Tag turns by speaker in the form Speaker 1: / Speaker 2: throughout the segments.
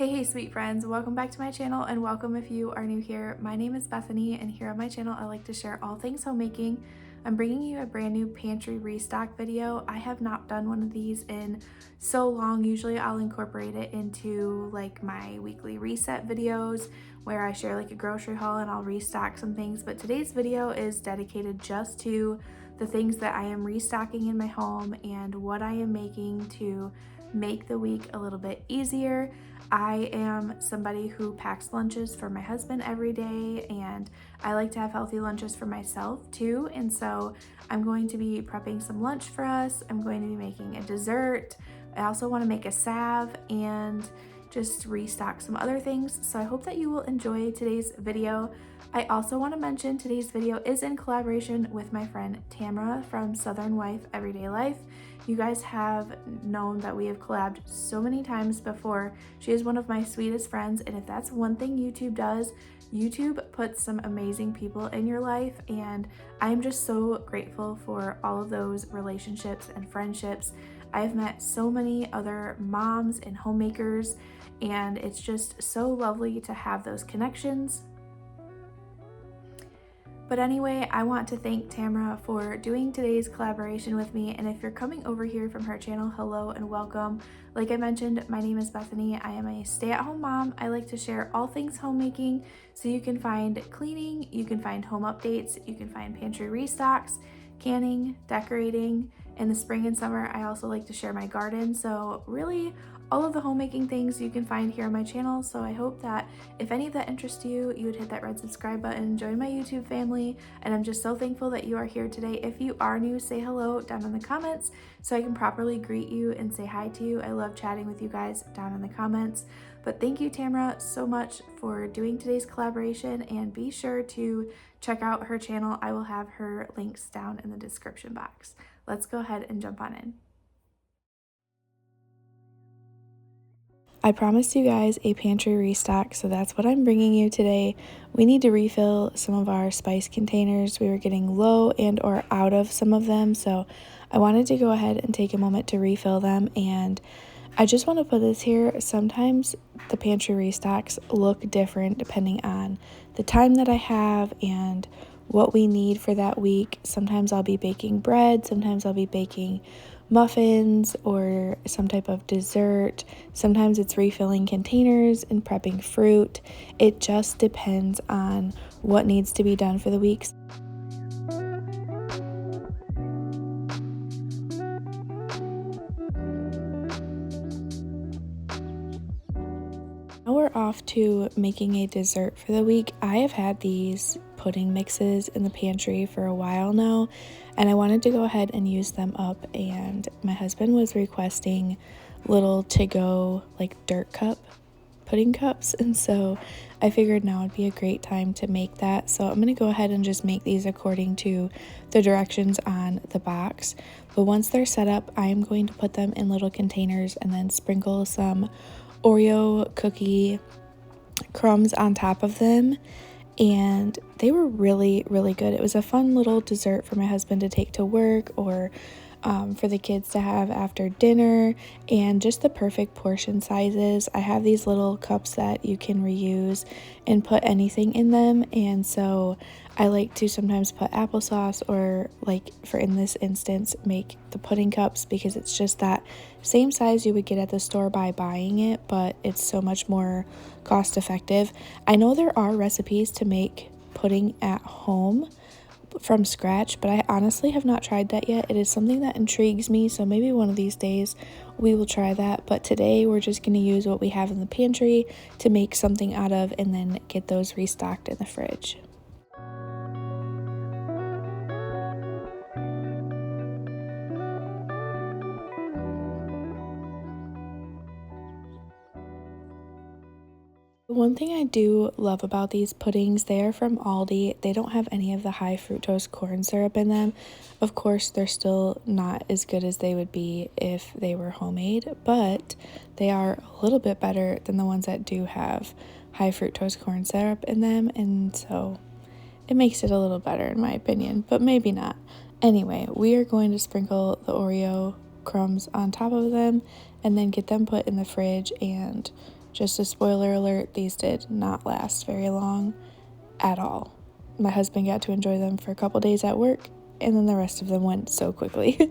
Speaker 1: Hey sweet friends, welcome back to my channel and welcome if you are new here. My name is Bethany and here on my channel I like to share all things homemaking. I'm bringing you a brand new pantry restock video. I have not done one of these in so long. Usually I'll incorporate it into like my weekly reset videos where I share like a grocery haul and I'll restock some things, but today's video is dedicated just to the things that I am restocking in my home and what I am making to make the week a little bit easier. I am somebody who packs lunches for my husband every day, and I like to have healthy lunches for myself too. And so I'm going to be prepping some lunch for us. I'm going to be making a dessert. I also want to make a salve and just restock some other things. So I hope that you will enjoy today's video. I also want to mention today's video is in collaboration with my friend Tamra from Southern Wife Everyday Life. You guys have known that we have collabed so many times before. She is one of my sweetest friends, and if that's one thing YouTube does, YouTube puts some amazing people in your life, and I am just so grateful for all of those relationships and friendships. I've met so many other moms and homemakers, and it's just so lovely to have those connections. But anyway, I want to thank Tamra for doing today's collaboration with me. And if you're coming over here from her channel, hello and welcome. Like I mentioned, my name is Bethany. I am a stay-at-home mom. I like to share all things homemaking. So you can find cleaning, you can find home updates, you can find pantry restocks, canning, decorating. In the spring and summer, I also like to share my garden. So really, all of the homemaking things you can find here on my channel. So I hope that if any of that interests you, you would hit that red subscribe button, join my YouTube family, and I'm just so thankful that you are here today. If you are new, say hello down in the comments so I can properly greet you and say hi to you. I love chatting with you guys down in the comments. But thank you, Tamra, so much for doing today's collaboration, and be sure to check out her channel. I will have her links down in the description box. Let's go ahead and jump on in. I promised you guys a pantry restock, so that's what I'm bringing you today. We need to refill some of our spice containers. We were getting low and or out of some of them, so I wanted to go ahead and take a moment to refill them. And I just want to put this here. Sometimes the pantry restocks look different depending on the time that I have and what we need for that week. Sometimes I'll be baking bread, sometimes I'll be baking muffins or some type of dessert. Sometimes it's refilling containers and prepping fruit. It just depends on what needs to be done for the week. Now we're off to making a dessert for the week. I have had these pudding mixes in the pantry for a while now, and I wanted to go ahead and use them up, and my husband was requesting little to-go like dirt cup pudding cups, and so I figured now would be a great time to make that. So I'm going to go ahead and just make these according to the directions on the box. But once they're set up, I'm going to put them in little containers and then sprinkle some Oreo cookie crumbs on top of them, and they were really good. It was a fun little dessert for my husband to take to work, or for the kids to have after dinner, and just the perfect portion sizes. I have these little cups that you can reuse and put anything in them, and so I like to sometimes put applesauce, or like for in this instance make the pudding cups, because it's just that same size you would get at the store by buying it, but it's so much more cost effective. I know there are recipes to make pudding at home from scratch, but I honestly have not tried that yet. It is something that intrigues me, so maybe one of these days we will try that. But today we're just going to use what we have in the pantry to make something out of, and then get those restocked in the fridge. One thing I do love about these puddings, they are from Aldi. They don't have any of the high fructose corn syrup in them. Of course, they're still not as good as they would be if they were homemade, but they are a little bit better than the ones that do have high fructose corn syrup in them, and so it makes it a little better in my opinion, but maybe not. Anyway, we are going to sprinkle the Oreo crumbs on top of them and then get them put in the fridge and Just a spoiler alert, these did not last very long at all. My husband got to enjoy them for a couple days at work, and then the rest of them went so quickly.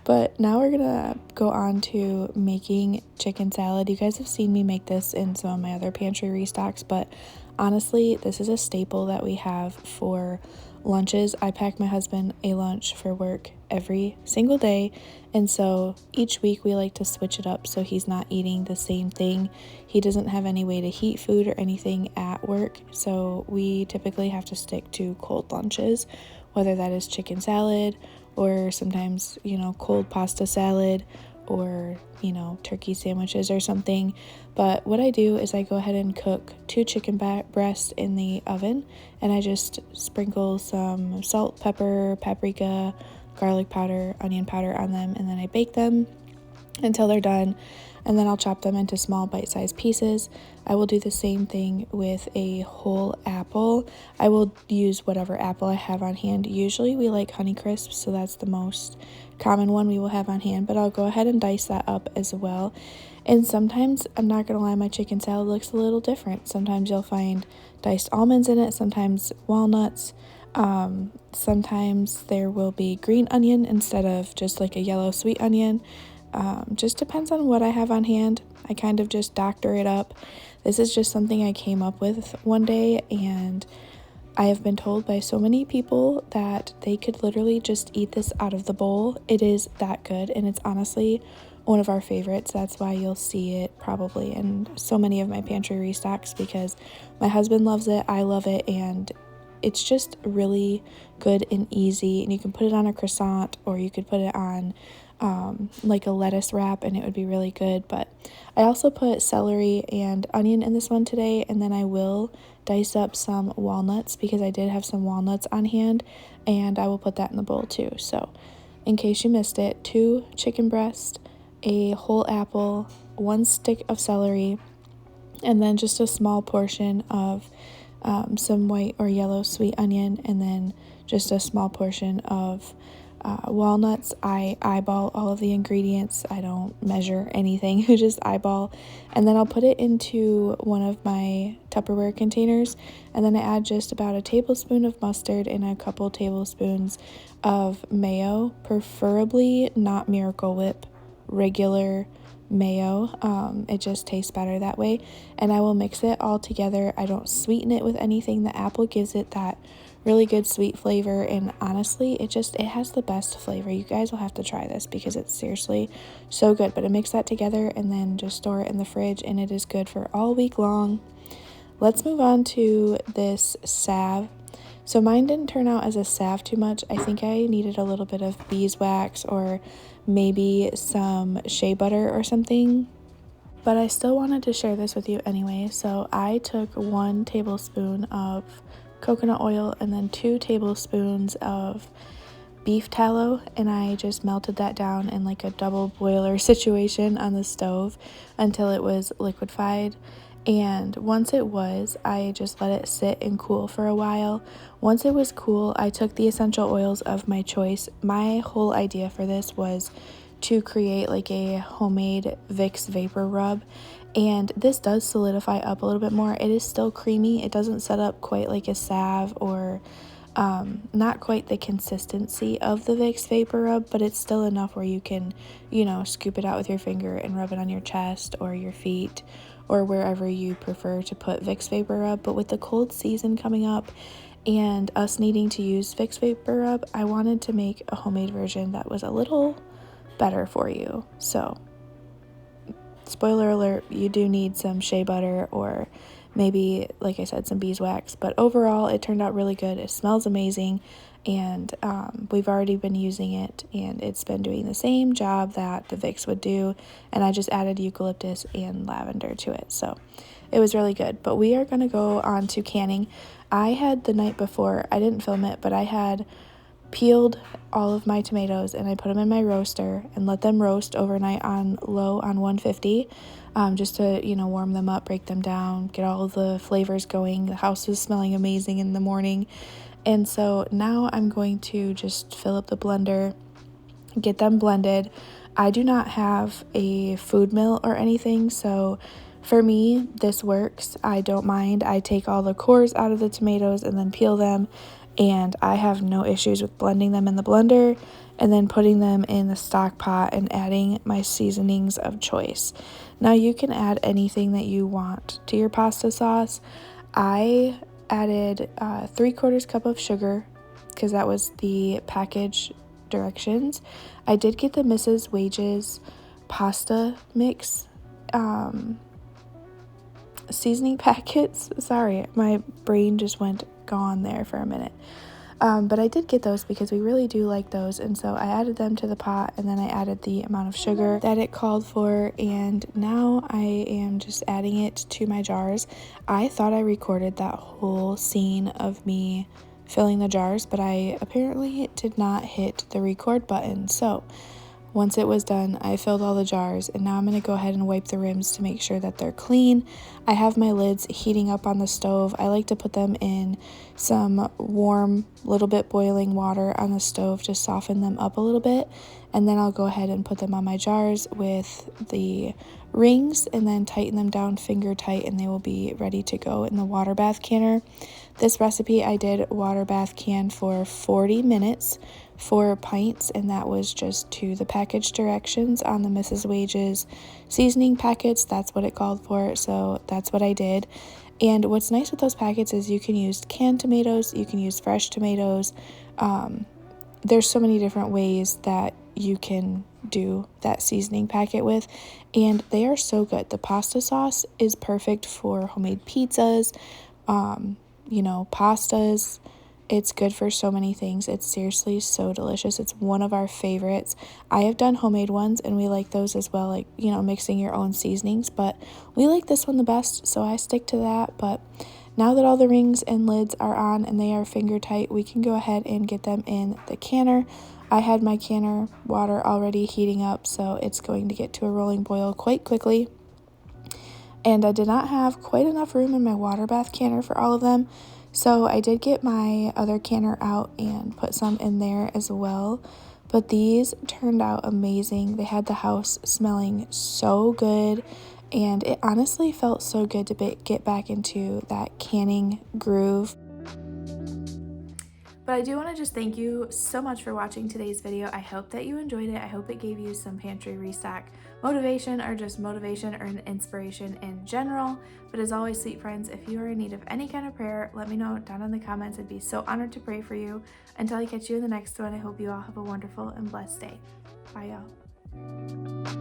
Speaker 1: But now we're gonna go on to making chicken salad. You guys have seen me make this in some of my other pantry restocks, but honestly, this is a staple that we have for lunches. I pack my husband a lunch for work every single day, and so each week we like to switch it up so he's not eating the same thing. He doesn't have any way to heat food or anything at work, so we typically have to stick to cold lunches, whether that is chicken salad or sometimes, cold pasta salad or, turkey sandwiches or something. But what I do is I go ahead and cook 2 chicken breasts in the oven, and I just sprinkle some salt, pepper, paprika, garlic powder, onion powder on them, and then I bake them until they're done, and then I'll chop them into small bite-sized pieces. I will do the same thing with a whole apple. I will use whatever apple I have on hand. Usually we like Honeycrisp, so that's the most common one we will have on hand, but I'll go ahead and dice that up as well. And sometimes, I'm not gonna lie, my chicken salad looks a little different. Sometimes you'll find diced almonds in it, sometimes walnuts. Sometimes there will be green onion instead of just like a yellow sweet onion. Just depends on what I have on hand. I kind of just doctor it up. This is just something I came up with one day, and I have been told by so many people that they could literally just eat this out of the bowl. It is that good, and it's honestly one of our favorites. That's why you'll see it probably in so many of my pantry restocks, because my husband loves it, I love it, and it's just really good and easy. And you can put it on a croissant, or you could put it on like a lettuce wrap, and it would be really good. But I also put celery and onion in this one today, and then I will dice up some walnuts because I did have some walnuts on hand, and I will put that in the bowl too. So in case you missed it, 2 chicken breasts, a whole apple, 1 stick of celery, and then just a small portion of some white or yellow sweet onion, and then just a small portion of walnuts. I eyeball all of the ingredients. I don't measure anything, just eyeball. And then I'll put it into one of my Tupperware containers, and then I add just about a tablespoon of mustard and a couple tablespoons of mayo, preferably not Miracle Whip, regular mayo. It just tastes better that way. And I will mix it all together. I don't sweeten it with anything. The apple gives it that really good sweet flavor, and honestly it has the best flavor. You guys will have to try this because it's seriously so good. But I mix that together and then just store it in the fridge, and it is good for all week long. Let's move on to this salve. So mine didn't turn out as a salve too much. I think I needed a little bit of beeswax or maybe some shea butter or something, but I still wanted to share this with you anyway. So I took 1 tablespoon of coconut oil and then 2 tablespoons of beef tallow, and I just melted that down in like a double boiler situation on the stove until it was liquefied. And once it was, I just let it sit and cool for a while. Once it was cool, I took the essential oils of my choice. My whole idea for this was to create like a homemade Vicks vapor rub, and this does solidify up a little bit more. It is still creamy. It doesn't set up quite like a salve, or not quite the consistency of the Vicks vapor rub, but it's still enough where you can, scoop it out with your finger and rub it on your chest or your feet or wherever you prefer to put Vicks vapor rub. But with the cold season coming up and us needing to use Vicks vapor rub, I wanted to make a homemade version that was a little better for you. So spoiler alert, you do need some shea butter or maybe, like I said, some beeswax, but overall it turned out really good. It smells amazing, and we've already been using it, and it's been doing the same job that the Vicks would do, and I just added eucalyptus and lavender to it, so it was really good. But we are going to go on to canning. I had the night before, I didn't film it, but I had peeled all of my tomatoes and I put them in my roaster and let them roast overnight on low on 150, just to warm them up, break them down, get all of the flavors going. The house was smelling amazing in the morning, and so now I'm going to just fill up the blender, get them blended. I do not have a food mill or anything, so For me, this works. I don't mind. I take all the cores out of the tomatoes and then peel them, and I have no issues with blending them in the blender and then putting them in the stock pot and adding my seasonings of choice. Now you can add anything that you want to your pasta sauce. I added 3/4 cup of sugar because that was the package directions. I did get the Mrs. Wages pasta mix seasoning packets. Sorry, my brain just went gone there for a minute. But I did get those because we really do like those, and so I added them to the pot, and then I added the amount of sugar that it called for, and now I am just adding it to my jars. I thought I recorded that whole scene of me filling the jars, but I apparently did not hit the record button. So once it was done, I filled all the jars, and now I'm going to go ahead and wipe the rims to make sure that they're clean. I have my lids heating up on the stove. I like to put them in some warm, little bit boiling water on the stove to soften them up a little bit, and then I'll go ahead and put them on my jars with the rings and then tighten them down finger tight, and they will be ready to go in the water bath canner. This recipe I did water bath can for 40 minutes, 4 pints, and that was just to the package directions on the Mrs. Wages seasoning packets. That's what it called for, so that's what I did. And what's nice with those packets is you can use canned tomatoes, you can use fresh tomatoes. There's so many different ways that you can do that seasoning packet with, and they are so good. The pasta sauce is perfect for homemade pizzas, pastas. It's good for so many things. It's seriously so delicious. It's one of our favorites. I have done homemade ones and we like those as well, like, mixing your own seasonings, but we like this one the best, so I stick to that. But now that all the rings and lids are on and they are finger tight, we can go ahead and get them in the canner. I had my canner water already heating up, so it's going to get to a rolling boil quite quickly. And I did not have quite enough room in my water bath canner for all of them, so I did get my other canner out and put some in there as well. But these turned out amazing. They had the house smelling so good, and it honestly felt so good to get back into that canning groove. But I do want to just thank you so much for watching today's video. I hope that you enjoyed it. I hope it gave you some pantry restock motivation, or just motivation or an inspiration in general. But as always, sweet friends, if you are in need of any kind of prayer, let me know down in the comments. I'd be so honored to pray for you. Until I catch you in the next one, I hope you all have a wonderful and blessed day. Bye, y'all.